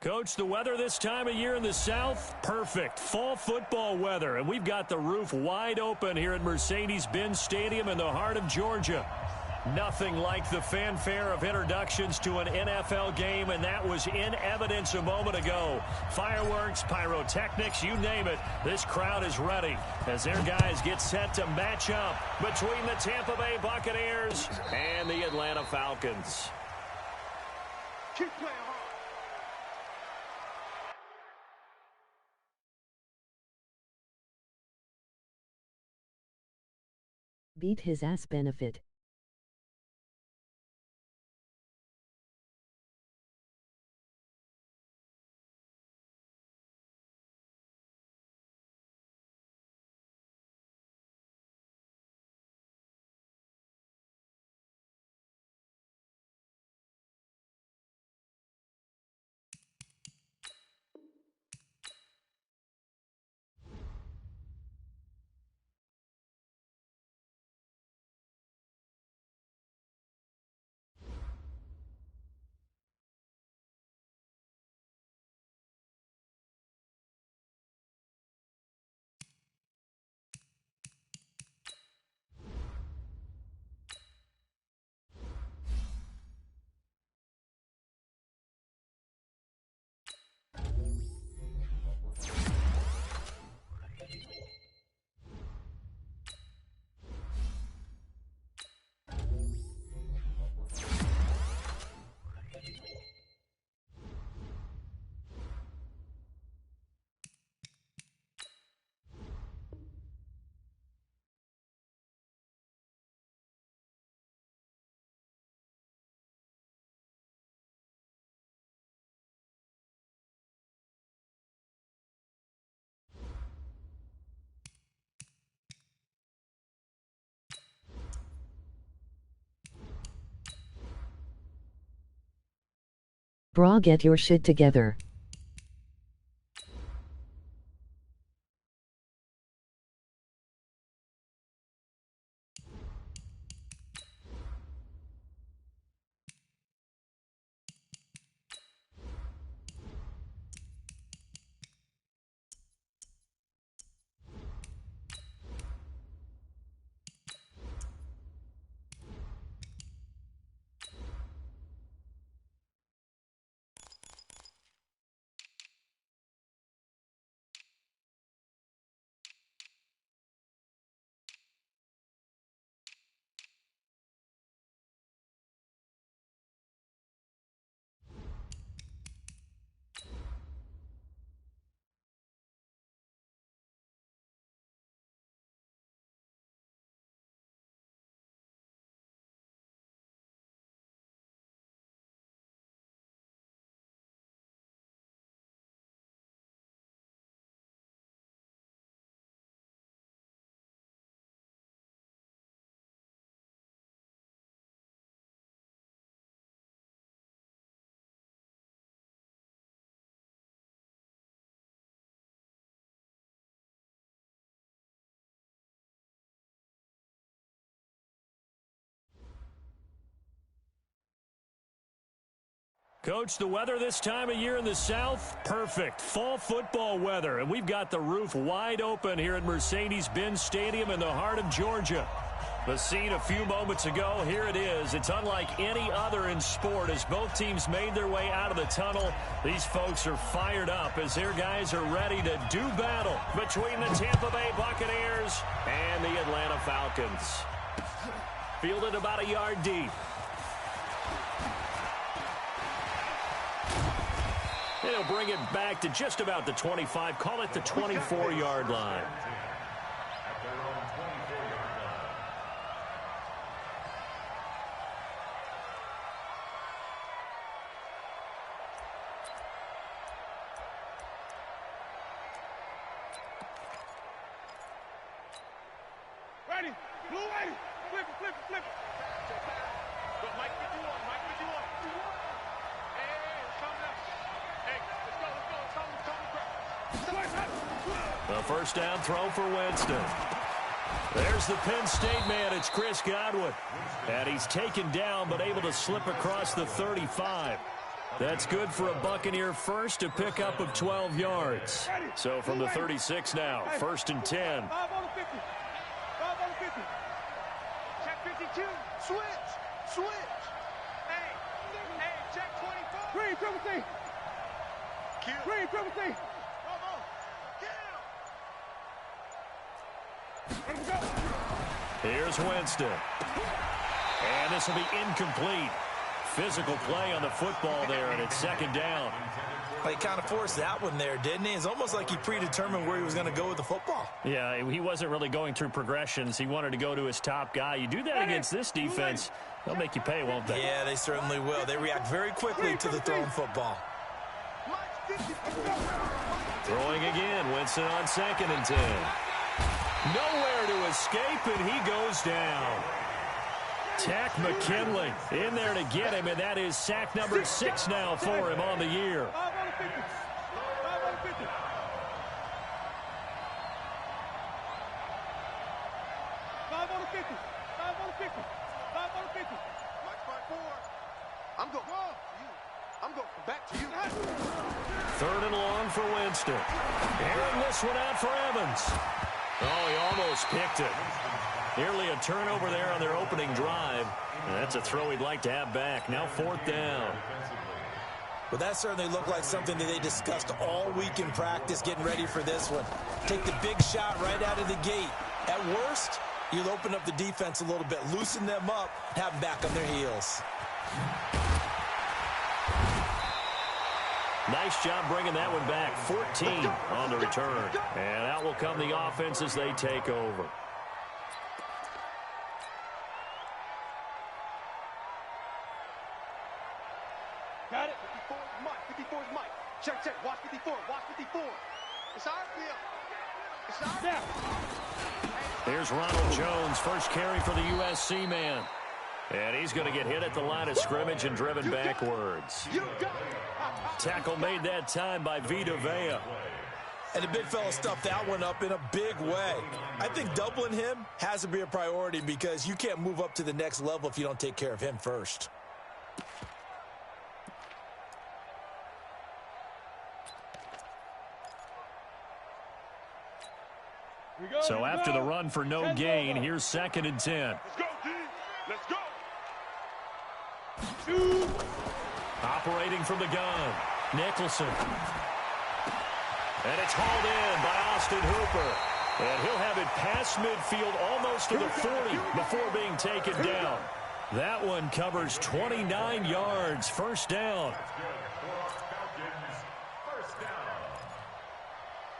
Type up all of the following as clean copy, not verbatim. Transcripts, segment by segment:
Coach, the weather this time of year in the South, perfect. Fall football weather, and we've got the roof wide open here at Mercedes-Benz Stadium in the heart of Georgia. Nothing like the fanfare of introductions to an NFL game, and that was in evidence a moment ago. Fireworks, pyrotechnics, you name it. This crowd is ready as their guys get set to match up between the Tampa Bay Buccaneers and the Atlanta Falcons. Keep playing hard. Beat his ass benefit. Bra, get your shit together. Coach, the weather this time of year in the South, perfect. Fall football weather, and we've got the roof wide open here at Mercedes-Benz Stadium in the heart of Georgia. The scene a few moments ago, here it is. It's unlike any other in sport as both teams made their way out of the tunnel. These folks are fired up as their guys are ready to do battle between the Tampa Bay Buccaneers and the Atlanta Falcons. Fielded about a yard deep. They'll bring it back to just about the 25. Call it the 24-yard line. Ready. Blue ready. Flip, flip, flip. Go, Mike, get you on. Mike, get you on. Hey, it's coming up. Hey, let's go, let's go. The first down throw for Winston. There's the Penn State man. It's Chris Godwin. And he's taken down but able to slip across the 35. That's good for a Buccaneer first, a pickup of 12 yards. So from the 36 now, 1st and 10. 5 on the 50. 5 on the 50. Check 52. Switch. Hey, check 24. Green, triple C. Green, triple C. Come on. Get him. Let him go. Here's Winston. And this will be incomplete. Physical play on the football there, and it's 2nd down. Well, he kind of forced that one there, didn't he? It's almost like he predetermined where he was going to go with the football. Yeah, he wasn't really going through progressions. He wanted to go to his top guy. You do that against this defense, they'll make you pay, won't they? Yeah, they certainly will. They react very quickly to the thrown football. Throwing again, Winston on 2nd and 10. Nowhere to escape, and he goes down. Tack McKinley in there to get him, and that is sack number 6 now for him on the year. 5 on the 50. 5 on the 50. 5 on the 50. 5 on the 50. 5 on the 50. Watch my 4. I'm going back to you. 3rd and long for Winston. Airing this one out for Evans. Oh, he almost picked it. Nearly a turnover there on their opening drive. And that's a throw he'd like to have back. Now 4th down. Well, that certainly looked like something that they discussed all week in practice getting ready for this one. Take the big shot right out of the gate. At worst, you'll open up the defense a little bit, loosen them up, have them back on their heels. Nice job bringing that one back. 14 on the return. And out will come the offense as they take over. Got it. 54 is Mike. 54 is Mike. Check. Watch 54. Watch 54. It's our field. It's our field. Here's Ronald Jones, first carry for the USC man. And he's going to get hit at the line of scrimmage and driven backwards. Tackle made that time by Vita Vea. And the big fella stuffed that one up in a big way. I think doubling him has to be a priority because you can't move up to the next level if you don't take care of him first. So after the run for no gain, here's 2nd and 10. Let's go, D. Let's go. Operating from the gun, Nicholson. And it's hauled in by Austin Hooper. And he'll have it past midfield almost to the 40 before being taken down. That one covers 29 yards. 1st down.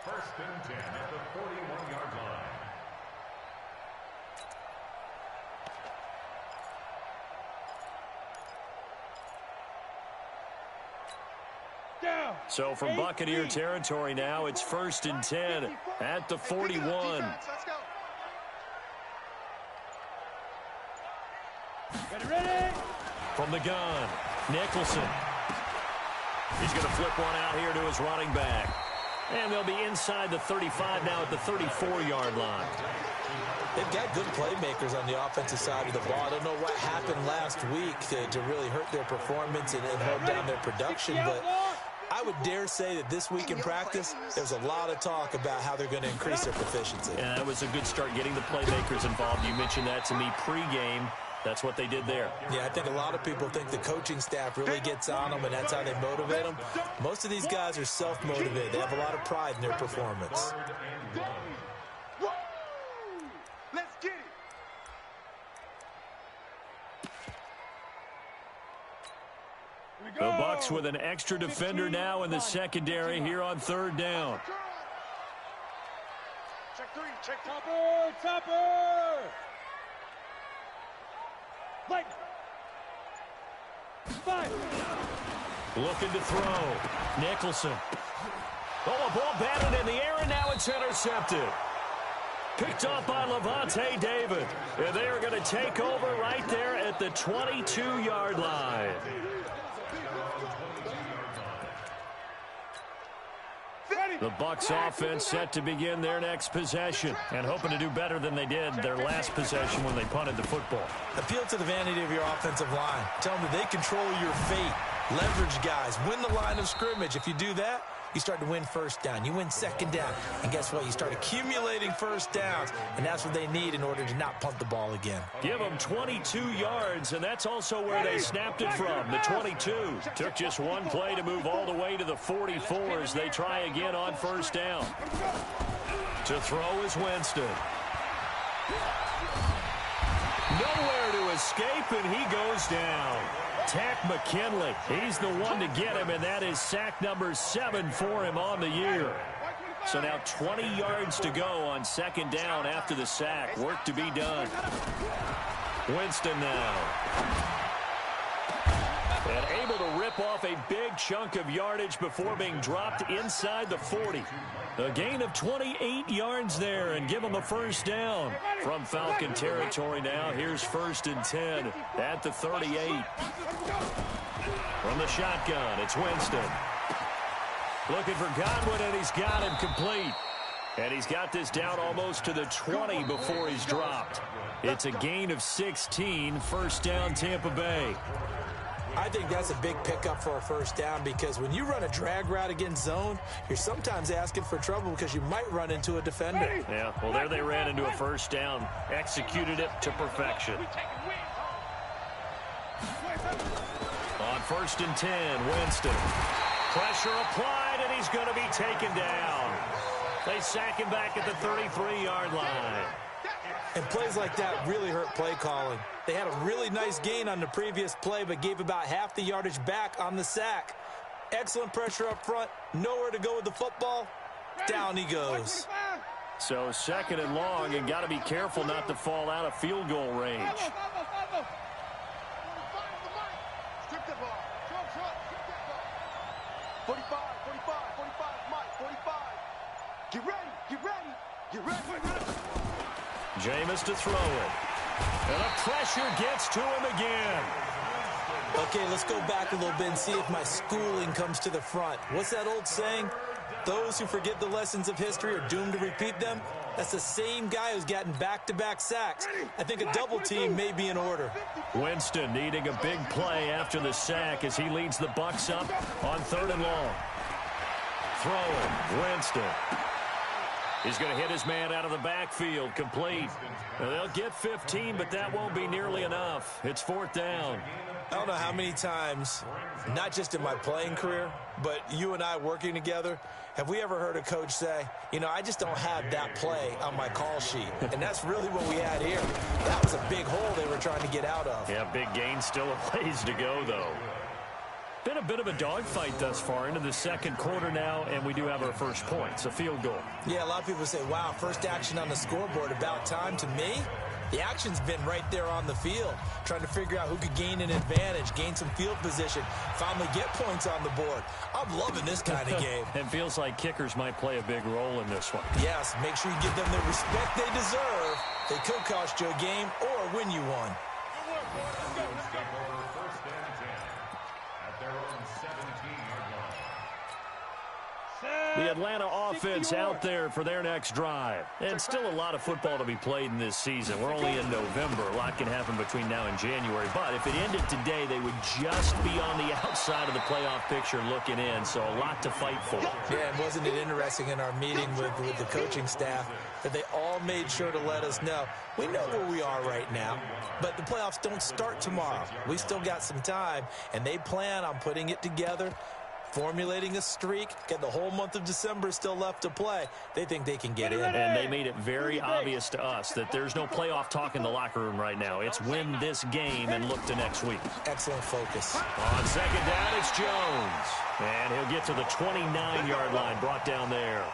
First and 10 at the 41-yard line. So from Buccaneer territory now, it's 1st and 10 at the 41. Ready? From the gun, Nicholson. He's going to flip one out here to his running back. And they'll be inside the 35 now at the 34-yard line. They've got good playmakers on the offensive side of the ball. I don't know what happened last week to really hurt their performance and hold down their production, but I would dare say that this week in practice, there's a lot of talk about how they're going to increase their proficiency. And that was a good start getting the playmakers involved. You mentioned that to me pregame. That's what they did there. Yeah, I think a lot of people think the coaching staff really gets on them, and that's how they motivate them. Most of these guys are self-motivated. They have a lot of pride in their performance. Let's get it. The Bucs with an extra defender now in the secondary here on 3rd down. Check 3. Check Topper! Light. 5. Looking to throw. Nicholson. Oh, a ball batted in the air, and now it's intercepted. Picked off by Levante David. And they are going to take over right there at the 22-yard line. The Bucs offense set to begin their next possession and hoping to do better than they did their last possession when they punted the football. Appeal to the vanity of your offensive line. Tell them that they control your fate. Leverage guys, win the line of scrimmage. If you do that, you start to win first down. You win second down. And guess what? You start accumulating first downs. And that's what they need in order to not punt the ball again. Give them 22 yards, and that's also where they snapped it from, the 22. Took just one play to move all the way to the 44 as they try again on first down. To throw is Winston. Nowhere to escape, and he goes down. Tack McKinley, he's the one to get him, and that is sack number 7 for him on the year. So now 20 yards to go on second down after the sack. Work to be done. Winston now. And able to rip off a big chunk of yardage before being dropped inside the 40. A gain of 28 yards there and give them a first down. From Falcon territory now, here's 1st and 10 at the 38. From the shotgun, it's Winston. Looking for Godwin, and he's got him complete. And he's got this down almost to the 20 before he's dropped. It's a gain of 16, first down Tampa Bay. I think that's a big pickup for a first down because when you run a drag route against zone, you're sometimes asking for trouble because you might run into a defender. Yeah, well, there they ran into a first down, executed it to perfection. On 1st and 10, Winston. Pressure applied, and he's going to be taken down. They sack him back at the 33-yard line. And plays like that really hurt play calling. They had a really nice gain on the previous play, but gave about half the yardage back on the sack. Excellent pressure up front. Nowhere to go with the football. Down he goes. So 2nd and long, and got to be careful not to fall out of field goal range. 45, Mike, 45. Get ready. Jameis to throw it. And the pressure gets to him again. Okay, let's go back a little bit and see if my schooling comes to the front. What's that old saying? Those who forget the lessons of history are doomed to repeat them. That's the same guy who's gotten back-to-back sacks. I think a double team may be in order. Winston needing a big play after the sack as he leads the Bucs up on 3rd and long. Throwing, Winston. He's going to hit his man out of the backfield, complete. Now, they'll get 15, but that won't be nearly enough. It's 4th down. I don't know how many times, not just in my playing career, but you and I working together, have we ever heard a coach say, you know, I just don't have that play on my call sheet. And that's really what we had here. That was a big hole they were trying to get out of. Yeah, big gain, still a ways to go, though. Been a bit of a dogfight thus far into the 2nd quarter now, and we do have our first points, a field goal. Yeah, a lot of people say, wow, first action on the scoreboard, about time. To me, the action's been right there on the field, trying to figure out who could gain an advantage, gain some field position, finally get points on the board. I'm loving this kind of game. It feels like kickers might play a big role in this one. Yes, make sure you give them the respect they deserve. They could cost you a game or win you one. The Atlanta offense out there for their next drive. And still a lot of football to be played in this season. We're only in November. A lot can happen between now and January. But if it ended today, they would just be on the outside of the playoff picture looking in. So a lot to fight for. Yeah, and wasn't it interesting in our meeting with the coaching staff that they all made sure to let us know, we know where we are right now, but the playoffs don't start tomorrow. We still got some time, and they plan on putting it together, formulating a streak, get the whole month of December still left to play. They think they can get in. And they made it very obvious to us that there's no playoff talk in the locker room right now. It's win this game and look to next week. Excellent focus. On 2nd down, it's Jones. And he'll get to the 29-yard line, brought down there.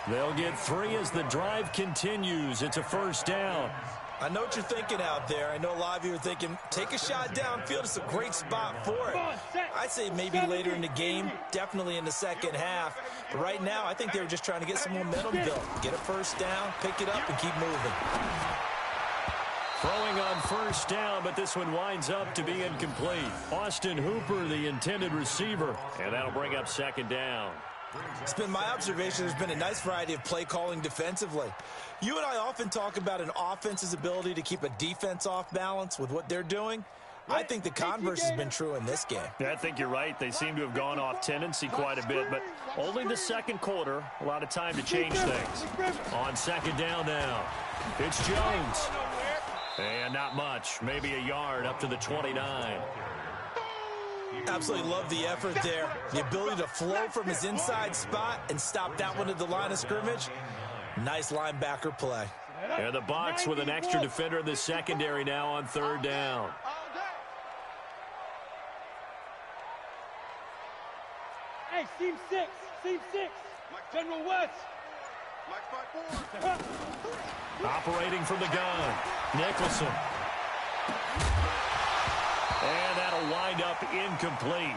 They'll get 3 as the drive continues. It's a first down. I know what you're thinking out there. I know a lot of you are thinking, take a shot downfield. It's a great spot for it. I'd say maybe later in the game, definitely in the second half. But right now, I think they were just trying to get some momentum built. Get a first down, pick it up, and keep moving. Throwing on first down, but this one winds up to be incomplete. Austin Hooper, the intended receiver, and that'll bring up 2nd down. It's been my observation there's been a nice variety of play calling defensively. You and I often talk about an offense's ability to keep a defense off balance with what they're doing. I think the converse has been true in this game. Yeah, I think you're right. They seem to have gone off tendency quite a bit, but only the second quarter. A lot of time to change things. On second down now, it's Jones. And not much, maybe a yard up to the 29. Absolutely love the effort there. The ability to flow from his inside spot and stop that one at the line of scrimmage. Nice linebacker play. And the Bucs with an extra defender in the secondary now on third down. Hey, seam 6. General West. Operating from the gun, Nicholson. And that'll wind up incomplete.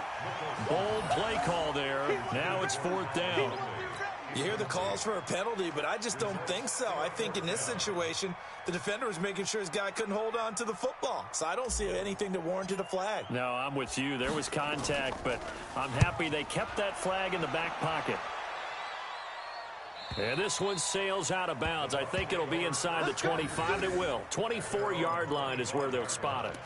Bold play call there. Now it's fourth down. You hear the calls for a penalty, but I just don't think so. I think in this situation, the defender was making sure his guy couldn't hold on to the football. So I don't see anything that warranted a flag. No, I'm with you. There was contact, but I'm happy they kept that flag in the back pocket. And this one sails out of bounds. I think it'll be inside the 25. It will. 24-yard line is where they'll spot it.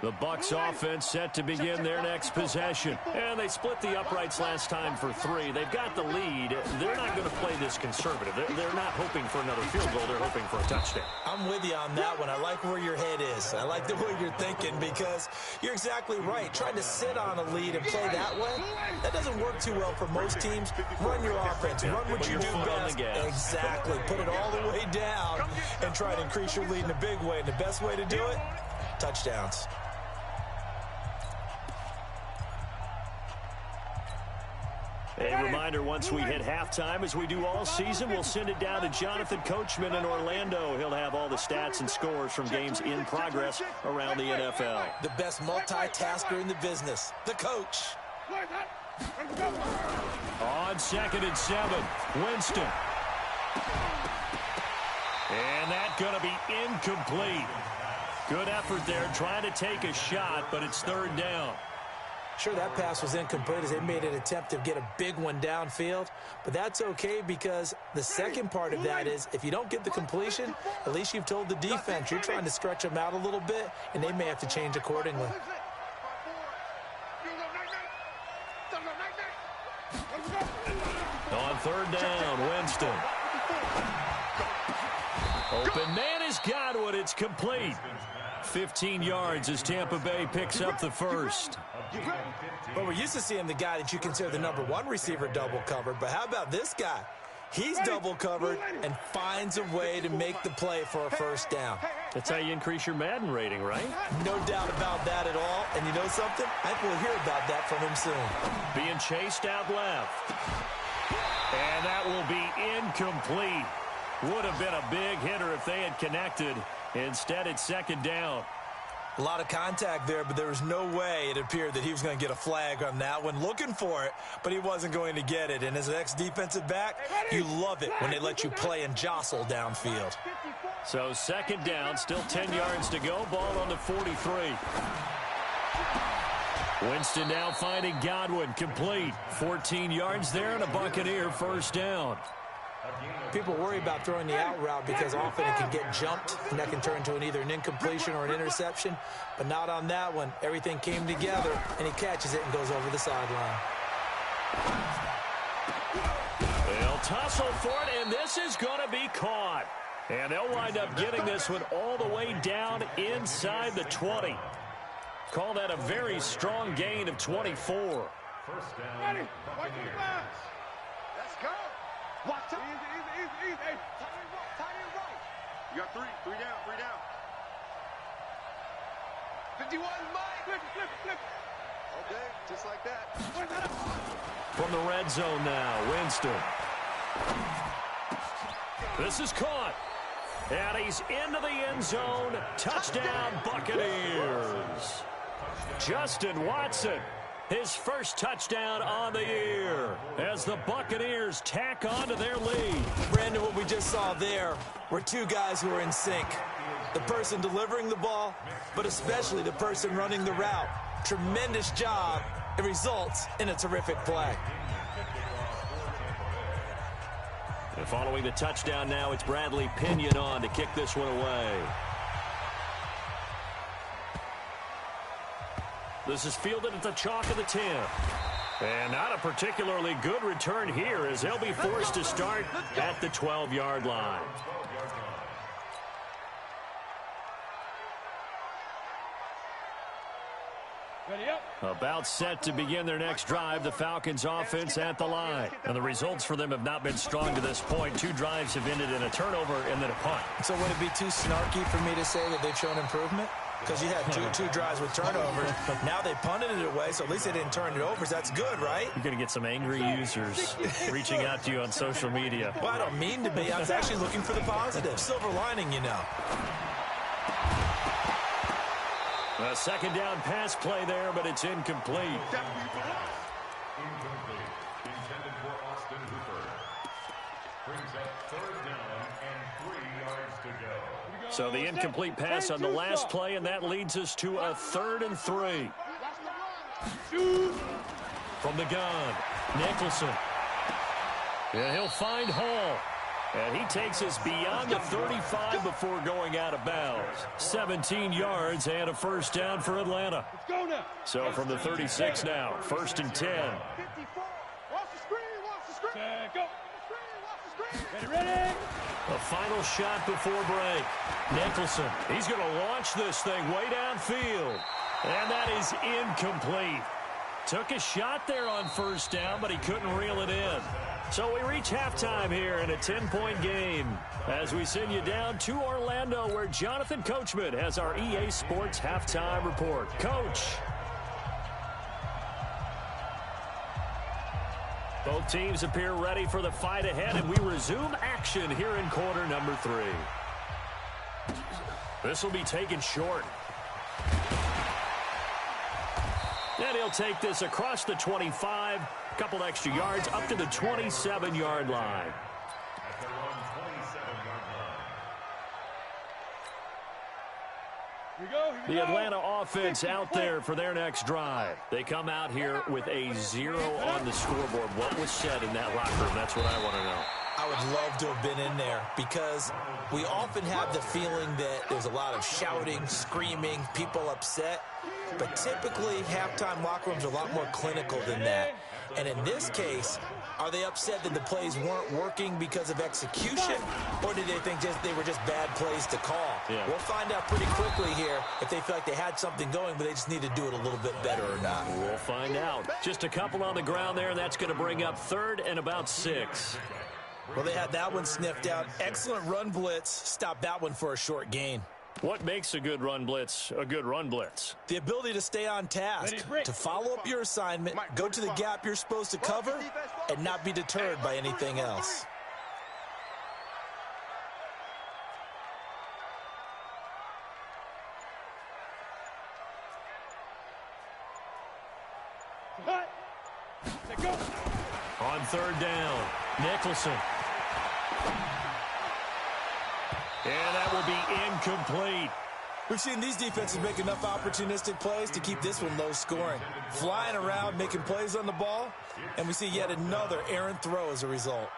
The Bucs offense set to begin their next possession. And they split the uprights last time for 3. They've got the lead. They're not going to play this conservative. They're not hoping for another field goal. They're hoping for a touchdown. I'm with you on that one. I like where your head is. I like the way you're thinking because you're exactly right. Trying to sit on a lead and play that way, that doesn't work too well for most teams. Run your offense. Run what you do best. Exactly. Put it all the way down and try to increase your lead in a big way. And the best way to do it, touchdowns. A reminder, once we hit halftime, as we do all season, we'll send it down to Jonathan Coachman in Orlando. He'll have all the stats and scores from games in progress around the NFL. The best multitasker in the business, the coach. On 2nd and 7, Winston. And that's going to be incomplete. Good effort there, trying to take a shot, but it's third down. Sure, that pass was incomplete as they made an attempt to get a big one downfield, but that's okay because the second part of that is if you don't get the completion, at least you've told the defense you're trying to stretch them out a little bit, and they may have to change accordingly. On third down, Winston. Open man is Godwin. It's complete. 15 yards as Tampa Bay picks up the first. But we're used to seeing the guy that you consider the number 1 receiver double covered. But how about this guy? He's double covered and finds a way to make the play for a first down. That's how you increase your Madden rating, right? No doubt about that at all. And you know something? I think we'll hear about that from him soon. Being chased out left. And that will be incomplete. Would have been a big hitter if they had connected. Instead, it's second down. A lot of contact there, but there was no way it appeared that he was going to get a flag on that one. Looking for it, but he wasn't going to get it. And as an ex-defensive back, you love it when they let you play and jostle downfield. So second down, still 10 yards to go. Ball on the 43. Winston now finding Godwin, complete. 14 yards there and a Buccaneer first down. People worry about throwing the out route because often it can get jumped, and that can turn into either an incompletion or an interception. But not on that one. Everything came together, and he catches it and goes over the sideline. They'll tussle for it, and this is going to be caught. And they'll wind up getting this one all the way down inside the 20. Call that a very strong gain of 24. First down. Let's go. Watch out. Easy. Hey, tight end right. You got three down. 51, Mike. Flip. Okay, just like that. From the red zone now, Winston. This is caught. And he's into the end zone. Touchdown, Buccaneers. Justin Watson, his first touchdown on the year as the Buccaneers tack on to their lead. Brandon, what we just saw there were two guys who are in sync. the person delivering the ball, but especially the person running the route. Tremendous job. It results in a terrific play. And following the touchdown now, it's Bradley Pinion on to kick this one away. This is fielded at the chalk of the 10. And not a particularly good return here as they'll be forced to start at the 12-yard line. About set to begin their next drive, the Falcons offense at the line. And the results for them have not been strong to this point. 2 drives have ended in a turnover and then a punt. So would it be too snarky for me to say that they've shown improvement? Because you had two drives with turnovers. Now they punted it away, so at least they didn't turn it over. So that's good, right? You're going to get some angry users reaching out to you on social media. Well, I don't mean to be. I was actually looking for the positive. Silver lining, you know. A second down pass play there, but it's incomplete. Incomplete. Intended for Austin Hooper. Brings up 3rd down and 3 yards to go. So the incomplete pass on the last play, and that leads us to a 3rd and 3. From the gun, Nicholson. And he'll find Hall. And he takes us beyond the 35 before going out of bounds. 17 yards and a first down for Atlanta. So from the 36 now, 1st and 10. Ready. A final shot before break. Nicholson, he's going to launch this thing way downfield. And that is incomplete. Took a shot there on 1st down, but he couldn't reel it in. So we reach halftime here in a 10-point game as we send you down to Orlando where Jonathan Coachman has our EA Sports halftime report. Coach. Both teams appear ready for the fight ahead, and we resume action here in quarter number 3. This will be taken short. And he'll take this across the 25, a couple extra yards, up to the 27-yard line. The Atlanta offense out there for their next drive. They come out here with a 0 on the scoreboard. What was said in that locker room? That's what I want to know. I would love to have been in there because we often have the feeling that there's a lot of shouting, screaming, people upset. But typically, halftime locker rooms are a lot more clinical than that. And in this case, are they upset that the plays weren't working because of execution? Or did they think they were just bad plays to call? Yeah. We'll find out pretty quickly here if they feel like they had something going, but they just need to do it a little bit better or not. We'll find out. Just a couple on the ground there, and that's going to bring up 3rd and about 6. Well, they had that one sniffed out. Excellent run blitz. Stop that one for a short gain. What makes a good run blitz a good run blitz? The ability to stay on task, to follow up your assignment, go to the gap you're supposed to cover, and not be deterred by anything else. On 3rd down, Nicholson. And that will be incomplete. We've seen these defenses make enough opportunistic plays to keep this one low scoring. Flying around, making plays on the ball, and we see yet another errant throw as a result.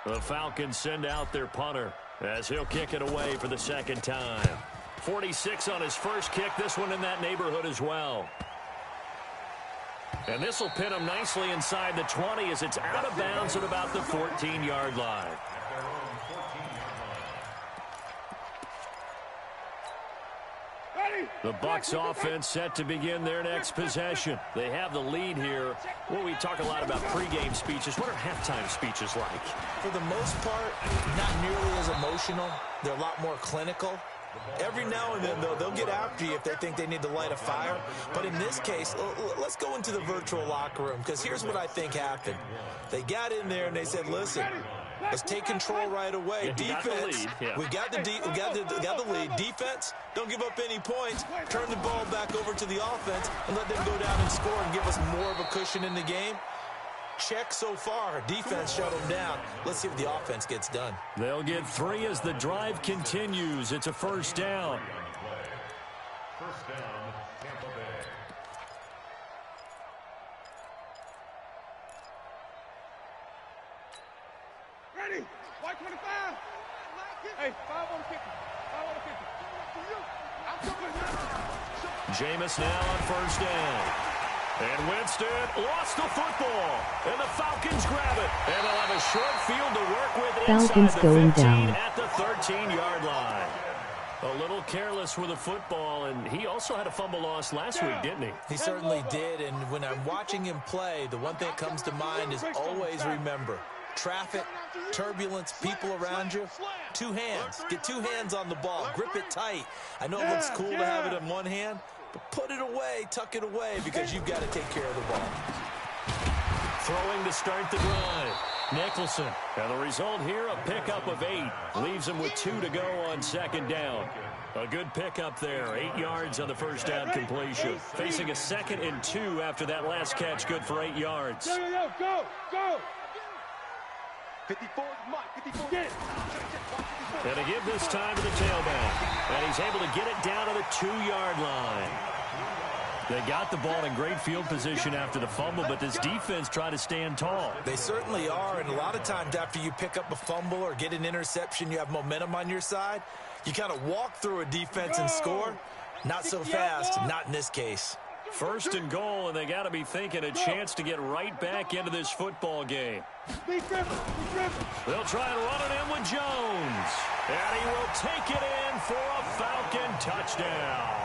The Falcons send out their punter as he'll kick it away for the 2nd time. 46 on his first kick, this one in that neighborhood as well. And this will pin him nicely inside the 20 as it's out of bounds at about the 14-yard line. The Bucs offense set to begin their next possession. They have the lead here. Well, we talk a lot about pregame speeches. What are halftime speeches like? For the most part, not nearly as emotional. They're a lot more clinical. Every now and then, though, they'll get after you if they think they need to light a fire. But in this case, let's go into the virtual locker room, because here's what I think happened. They got in there and they said, listen, let's take control right away. Defense, we got the lead. Defense, don't give up any points. Turn the ball back over to the offense and let them go down and score and give us more of a cushion in the game. check so far. Defense shut them down. Let's see if the offense gets done. They'll get 3 as the drive continues. It's a first down. First down, Tampa Bay. Ready. White 25. Hey, 5 on the 50. 5 on the 50. I'm coming now. Jameis now on first down. And Winston lost the football. And the Falcons grab it. And they'll have a short field to work with Falcons inside the going 15 down. at the 13-yard line. A little careless with the football, and he also had a fumble loss last week, didn't he? He certainly did, and when I'm watching him play, the one thing that comes to mind is always remember, traffic, turbulence, people around you, 2 hands. Get 2 hands on the ball. Grip it tight. I know it looks cool to have it in one hand, but put it away, tuck it away, because you've got to take care of the ball. Throwing to start the drive. Nicholson. And the result here, a pickup of 8. Leaves him with 2 to go on second down. A good pickup there. 8 yards on the first down completion. Facing a 2nd and 2 after that last catch. Good for 8 yards. Go! 54, Mike. 54. Get it. And to give this time to the tailback. And he's able to get it down to the 2-yard line. They got the ball in great field position after the fumble, but this defense tried to stand tall. They certainly are, and a lot of times after you pick up a fumble or get an interception, you have momentum on your side. You kind of walk through a defense and score. Not so fast, not in this case. First and goal, and they got to be thinking a chance to get right back into this football game. They'll try and run it in with Jones. And he will take it in for a Falcon touchdown.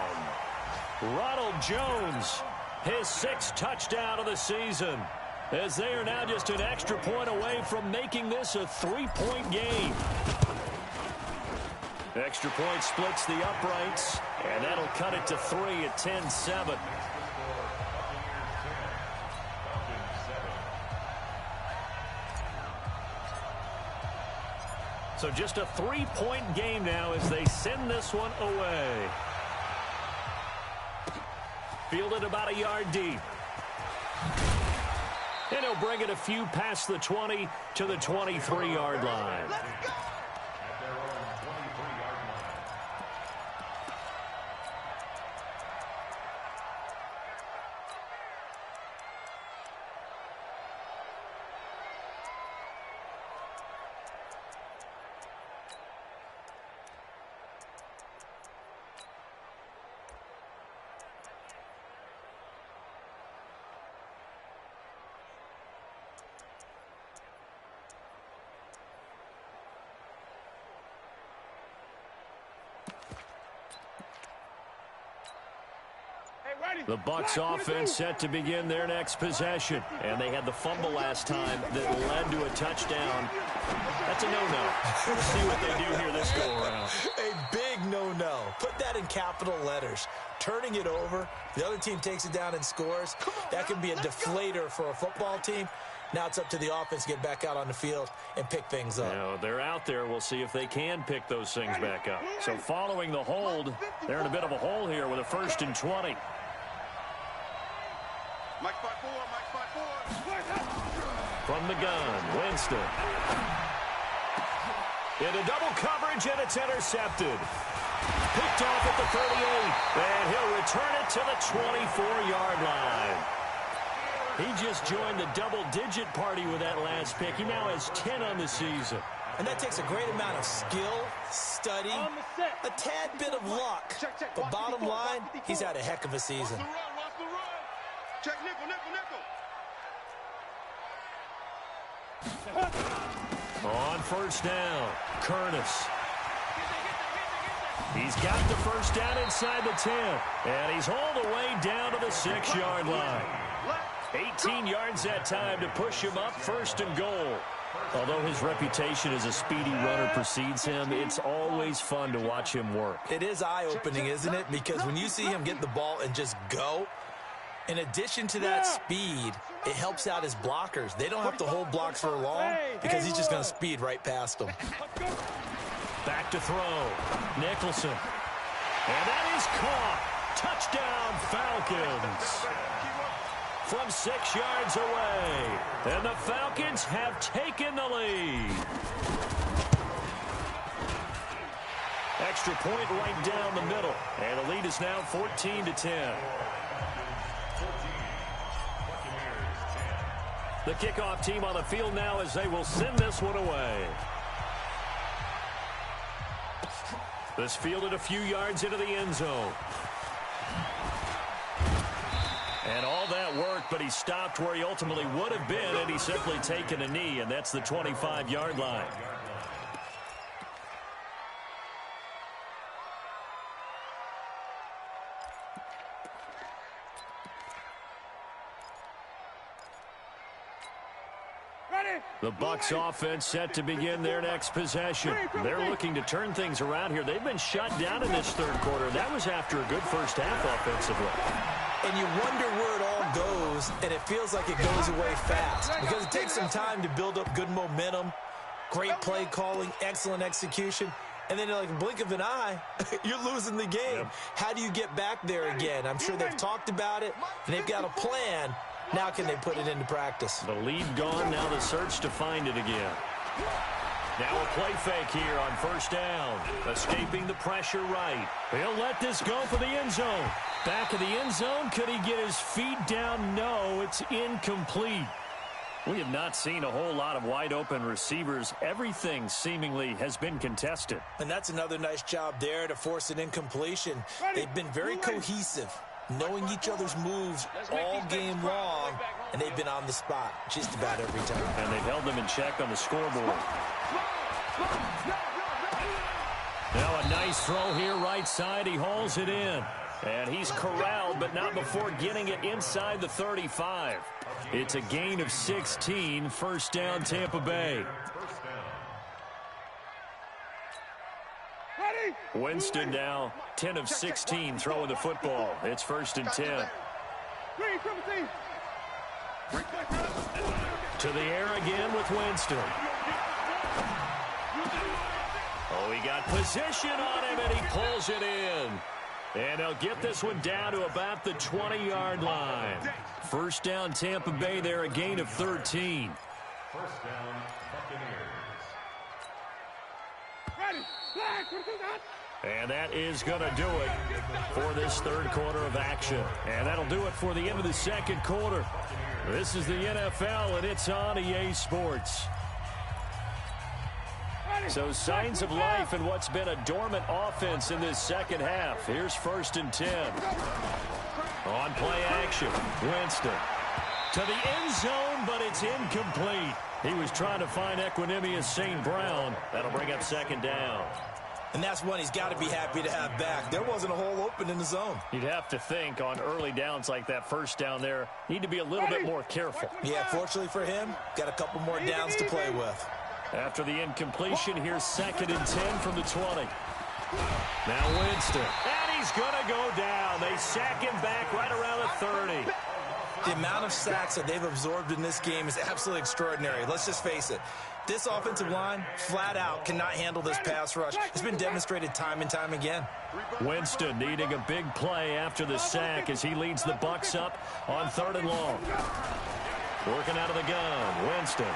Ronald Jones, his 6th touchdown of the season, as they are now just an extra point away from making this a 3-point game. Extra point splits the uprights, and that'll cut it to 3 at 10-7. So just a 3-point game now as they send this one away. Fielded about a yard deep. And he'll bring it a few past the 20 to the 23-yard line. The Bucs offense set to begin their next possession. And they had the fumble last time that led to a touchdown. That's a no-no. Let's see what they do here this go-around. A big no-no. Put that in capital letters. Turning it over, the other team takes it down and scores. That can be a deflator for a football team. Now it's up to the offense to get back out on the field and pick things up. Now, they're out there. We'll see if they can pick those things back up. So following the hold, they're in a bit of a hole here with a 1st and 20. Mike spot 4. From the gun, Winston. Into double coverage, and it's intercepted. Picked off at the 38, and he'll return it to the 24-yard line. He just joined the double-digit party with that last pick. He now has 10 on the season. And that takes a great amount of skill, study, a tad bit of luck. But bottom line, he's had a heck of a season. Check nickel. On first down, Curtis. He's got the first down inside the 10, and he's all the way down to the 6-yard line. 18 yards that time to push him up, 1st and goal. Although his reputation as a speedy runner precedes him, it's always fun to watch him work. It is eye-opening, isn't it? Because when you see him get the ball and just go, in addition to that speed, it helps out his blockers. They don't have to hold blocks for long because he's just going to speed right past them. Back to throw. Nicholson. And that is caught. Touchdown, Falcons. from 6 yards away. And the Falcons have taken the lead. Extra point right down the middle. And the lead is now 14-10. The kickoff team on the field now as they will send this one away. This fielded a few yards into the end zone. And all that worked, but he stopped where he ultimately would have been, and he's simply taken a knee, and that's the 25-yard line. The Bucs offense set to begin their next possession. They're looking to turn things around here. They've been shut down in this third quarter. That was after a good first half offensively. And you wonder where it all goes, and it feels like it goes away fast because it takes some time to build up good momentum, great play calling, excellent execution, and then like a blink of an eye, you're losing the game. Yep. How do you get back there again? I'm sure they've talked about it, and they've got a plan. Now can they put it into practice? The lead gone, now the search to find it again. Now a play fake here on first down. Escaping the pressure right. He'll let this go for the end zone. Back of the end zone. Could he get his feet down? No, it's incomplete. We have not seen a whole lot of wide open receivers. Everything seemingly has been contested. And that's another nice job there to force an incompletion. They've been very cohesive, knowing each other's moves all game long, and they've been on the spot just about every time. And they've held them in check on the scoreboard. Now a nice throw here right side. He hauls it in. And he's corralled, but not before getting it inside the 35. It's a gain of 16. First down, Tampa Bay. Winston now 10 of 16 throwing the football. It's first and 10. To the air again with Winston. Oh, he got position on him, and he pulls it in. And they'll get this one down to about the 20-yard line. First down, Tampa Bay there, a gain of 13. First down, Buccaneers. And that is going to do it for this third quarter of action. And that'll do it for the end of the second quarter. This is the NFL, and it's on EA Sports. So signs of life in what's been a dormant offense in this second half. Here's first and 10. On play action, Winston. To the end zone, but it's incomplete. He was trying to find Equanimous St. Brown. That'll bring up second down. And that's one he's got to be happy to have back. There wasn't a hole open in the zone. You'd have to think on early downs like that first down there, need to be a little bit more careful. Yeah, fortunately for him, got a couple more downs to play with. After the incompletion, here's second and 10 from the 20. Now Winston. And he's going to go down. They sack him back right around the 30. The amount of sacks that they've absorbed in this game is absolutely extraordinary. Let's just face it. This offensive line, flat out, cannot handle this pass rush. It's been demonstrated time and time again. Winston needing a big play after the sack as he leads the Bucs up on third and long. Working out of the gun, Winston.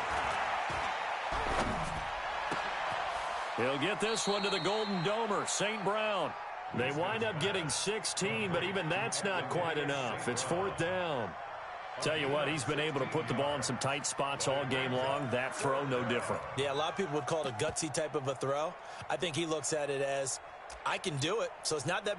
He'll get this one to the Golden Domer, St. Brown. They wind up getting 16, but even that's not quite enough. It's fourth down. Tell you what, he's been able to put the ball in some tight spots all game long. That throw, no different. Yeah, a lot of people would call it a gutsy type of a throw. I think he looks at it as, I can do it, so it's not that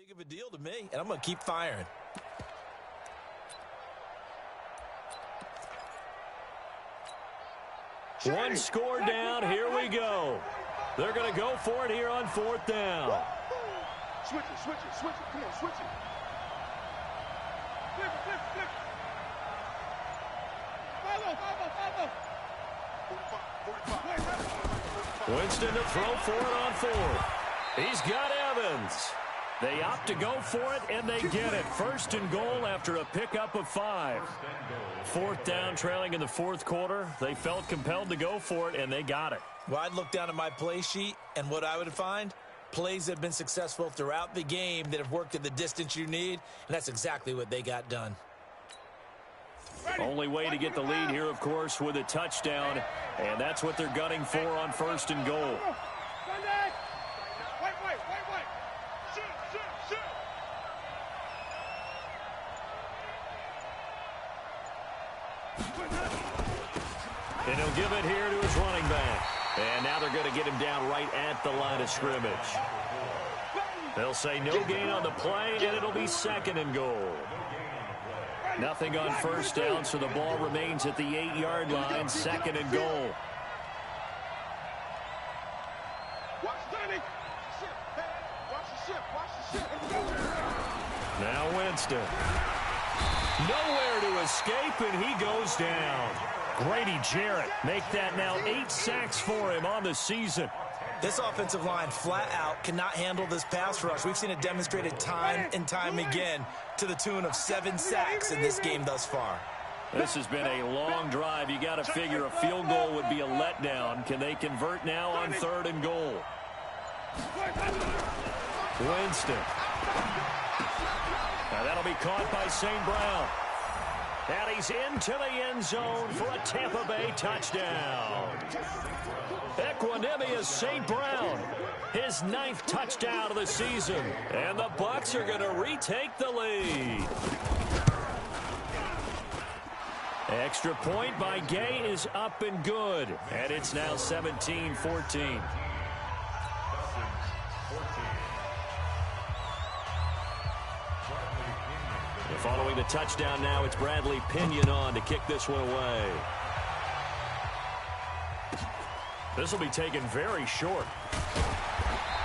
big of a deal to me, and I'm going to keep firing. One score down. Here we go. They're going to go for it here on 4th down. Switch it, switch it, switch it. Come on, switch it. Flip it, flip it, flip it. Winston to throw for it on 4th. He's got Evans. They opt to go for it, and they get it. 1st and goal after a pickup of 5. 4th down, trailing in the 4th quarter. They felt compelled to go for it, and they got it. Well, I'd look down at my play sheet, and what I would find, plays that have been successful throughout the game that have worked at the distance you need, and that's exactly what they got done. Only way to get the lead here, of course, with a touchdown, and that's what they're gunning for on 1st and goal. And he'll give it here to his running back. And now they're going to get him down right at the line of scrimmage. They'll say no gain on the play, and it'll be 2nd and goal. Nothing on 1st down, so the ball remains at the 8-yard line, 2nd and goal. Now Winston. Nowhere to escape, and he goes down. Grady Jarrett make that now 8 sacks for him on the season. This offensive line flat out cannot handle this pass rush. We've seen it demonstrated time and time again to the tune of 7 sacks in this game thus far. This has been a long drive. You got to figure a field goal would be a letdown. Can they convert now on 3rd and goal? Winston. Now that'll be caught by St. Brown. And he's into the end zone for a Tampa Bay touchdown. Equanimous St. Brown, his 9th touchdown of the season. And the Bucs are going to retake the lead. Extra point by Gay is up and good. And it's now 17-14. Following the touchdown now, it's Bradley Pinion on to kick this one away. This will be taken very short.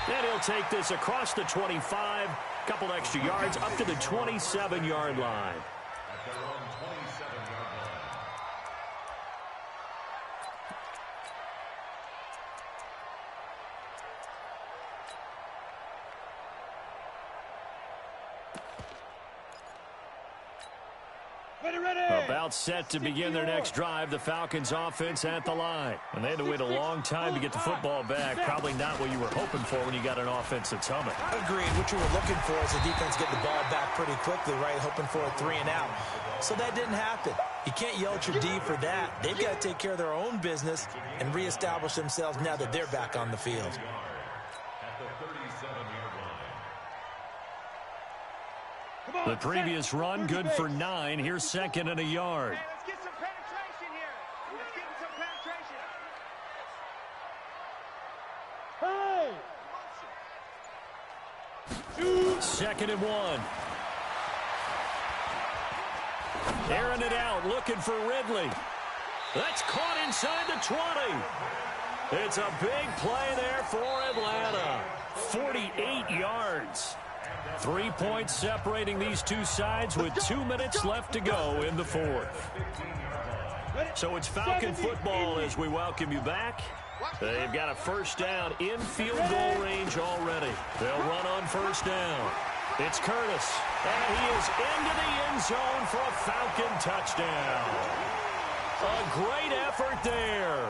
And he'll take this across the 25, couple extra yards, up to the 27-yard line. About set to begin their next drive, the Falcons offense at the line. And they had to wait a long time to get the football back. Probably not what you were hoping for when you got an offense that's humming. Agreed. What you were looking for is the defense getting the ball back pretty quickly, right? Hoping for a 3 and out. So that didn't happen. You can't yell at your D for that. They've got to take care of their own business and reestablish themselves now that they're back on the field. The previous run, good for 9. Here's 2nd and a yard. Hey, let's get some penetration here. Let's get some penetration. 2nd and 1. Airing it out, looking for Ridley. That's caught inside the 20. It's a big play there for Atlanta. 48 yards. 3 points separating these two sides with 2 minutes left to go in the 4th. So it's Falcon football as we welcome you back. They've got a 1st down in field goal range already. They'll run on 1st down. It's Curtis, and he is into the end zone for a Falcon touchdown. A great effort there.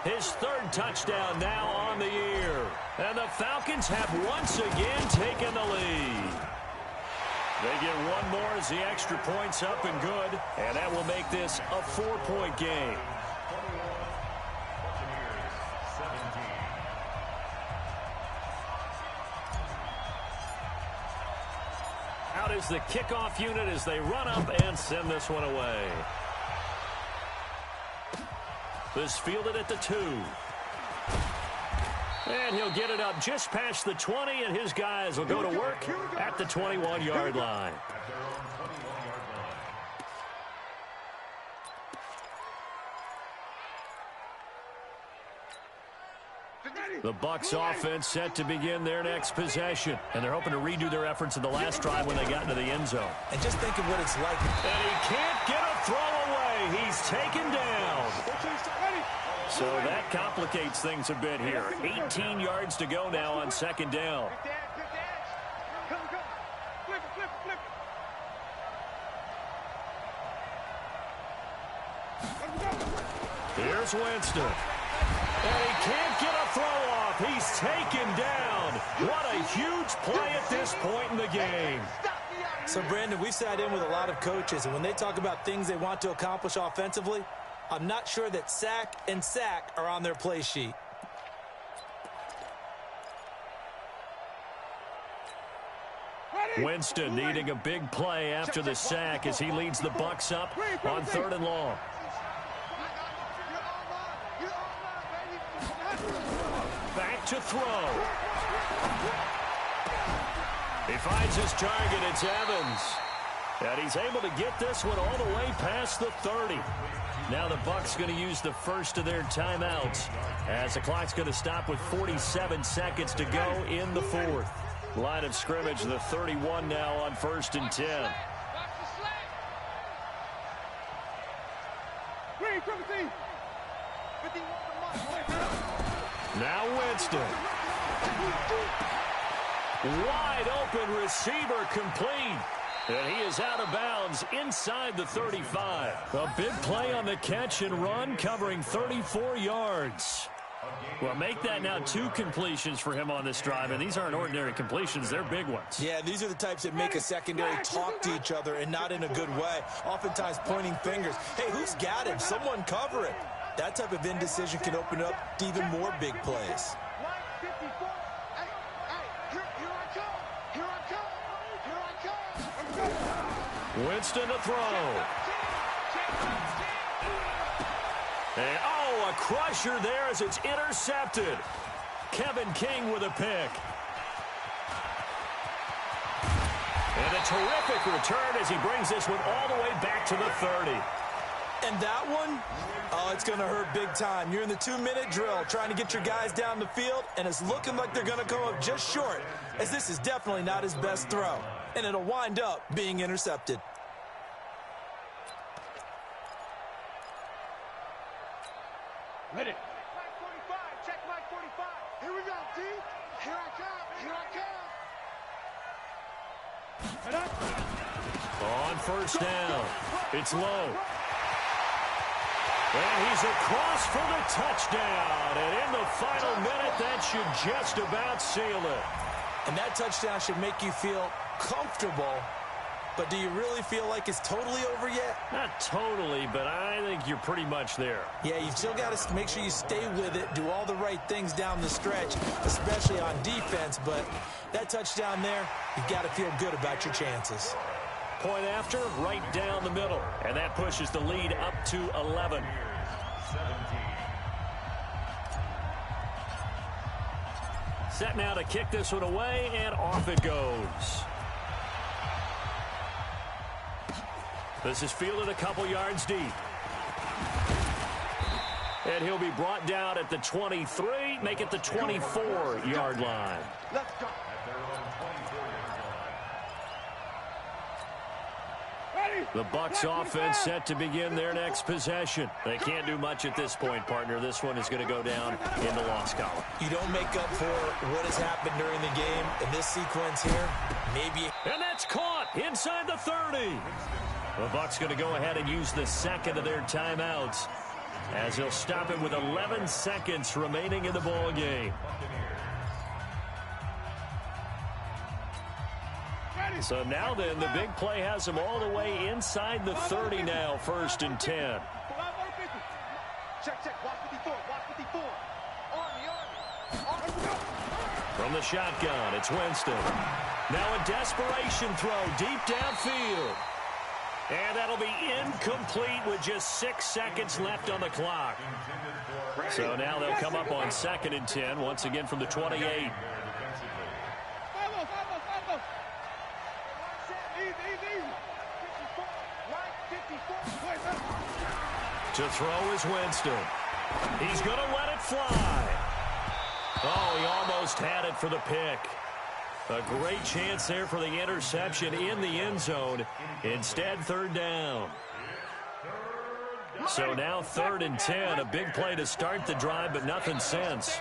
His 3rd touchdown now on the year. And the Falcons have once again taken the lead. They get one more as the extra point's up and good. And that will make this a 4-point game. Out is the kickoff unit as they run up and send this one away. This fielded at the 2. And he'll get it up just past the 20, and his guys will go to work at the 21-yard line. The Bucs offense set to begin their next possession, and they're hoping to redo their efforts in the last drive when they got into the end zone. And just think of what it's like. And he can't get a throw away. He's taken down. So that complicates things a bit here. 18 yards to go now on second down. Here's Winston. And he can't get a throw off. He's taken down. What a huge play at this point in the game. So, Brandon, we've sat in with a lot of coaches, and when they talk about things they want to accomplish offensively, I'm not sure that sack and sack are on their play sheet. Winston needing a big play after the sack as he leads the Bucs up on 3rd and long. Back to throw. He finds his target. It's Evans. And he's able to get this one all the way past the 30. Now the Bucs going to use the first of their timeouts as the clock's going to stop with 47 seconds to go in the 4th. Line of scrimmage, the 31 now on 1st and 10. Now Winston. Wide open receiver complete. And he is out of bounds inside the 35. A big play on the catch and run, covering 34 yards. Well, make that now 2 completions for him on this drive, and these aren't ordinary completions. They're big ones. Yeah, these are the types that make a secondary talk to each other and not in a good way, oftentimes pointing fingers. Hey, who's got him? Someone cover it. That type of indecision can open up to even more big plays. Winston to throw. And, oh, a crusher there as it's intercepted. Kevin King with a pick. And a terrific return as he brings this one all the way back to the 30. And that one, oh, it's going to hurt big time. You're in the 2-minute drill trying to get your guys down the field, and it's looking like they're going to come up just short, as this is definitely not his best throw. And it'll wind up being intercepted. Ready. Mike 45, check Mike 45. Here we go, D. Here I come, here I come. On first down, it's low. And he's across for the touchdown. And in the final minute, that should just about seal it. And that touchdown should make you feel comfortable. But do you really feel like it's totally over yet? Not totally, but I think you're pretty much there. Yeah, you've still got to make sure you stay with it, do all the right things down the stretch, especially on defense. But that touchdown there, you've got to feel good about your chances. Point after, right down the middle. And that pushes the lead up to 11. 17. Set now to kick this one away, and off it goes. This is fielded a couple yards deep. And he'll be brought down at the 23, make it the 24-yard line. Let's go. At their own 24-yard line. The Bucs offense set to begin their next possession. They can't do much at this point, partner. This one is going to go down in the loss column. You don't make up for what has happened during the game in this sequence here. Maybe. And that's caught inside the 30. The Bucs going to go ahead and use the second of their timeouts as he'll stop it with 11 seconds remaining in the ball game. So now then, the big play has him all the way inside the 30 now, 1st and 10. Check, check, watch 54, watch 54. Army. From the shotgun, it's Winston. Now a desperation throw deep downfield. And that'll be incomplete with just 6 seconds left on the clock. So now they'll come up on 2nd and 10, once again from the 28. To throw is Winston. He's going to let it fly. Oh, he almost had it for the pick. A great chance there for the interception in the end zone. Instead, 3rd down. So now 3rd and 10. A big play to start the drive, but nothing since.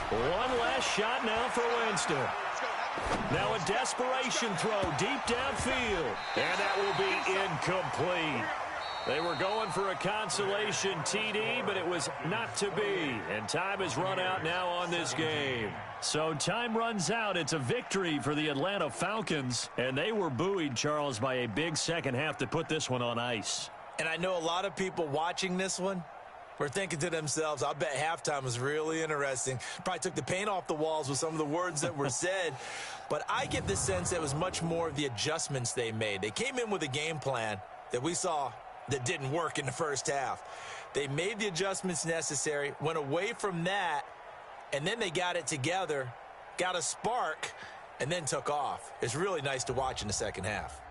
One last shot now for Winston. Now a desperation throw deep downfield. And that will be incomplete. They were going for a consolation TD, but it was not to be. And time has run out now on this game. So time runs out. It's a victory for the Atlanta Falcons. And they were buoyed, Charles, by a big second half to put this one on ice. And I know a lot of people watching this one were thinking to themselves, I bet halftime was really interesting. Probably took the paint off the walls with some of the words that were said. But I get the sense that it was much more of the adjustments they made. They came in with a game plan that we saw that didn't work in the first half. They made the adjustments necessary, went away from that, and then they got it together, got a spark, and then took off. It's really nice to watch in the second half.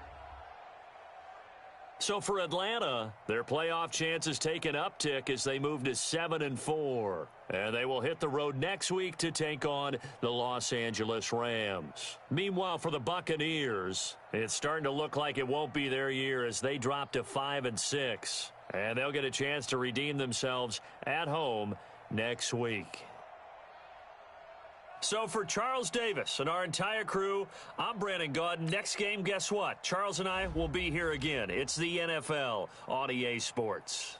So for Atlanta, their playoff chances take an uptick as they move to 7-4. And they will hit the road next week to take on the Los Angeles Rams. Meanwhile, for the Buccaneers, it's starting to look like it won't be their year as they drop to 5-6. And they'll get a chance to redeem themselves at home next week. So for Charles Davis and our entire crew, I'm Brandon Gaudin. Next game, guess what? Charles and I will be here again. It's the NFL on EA Sports.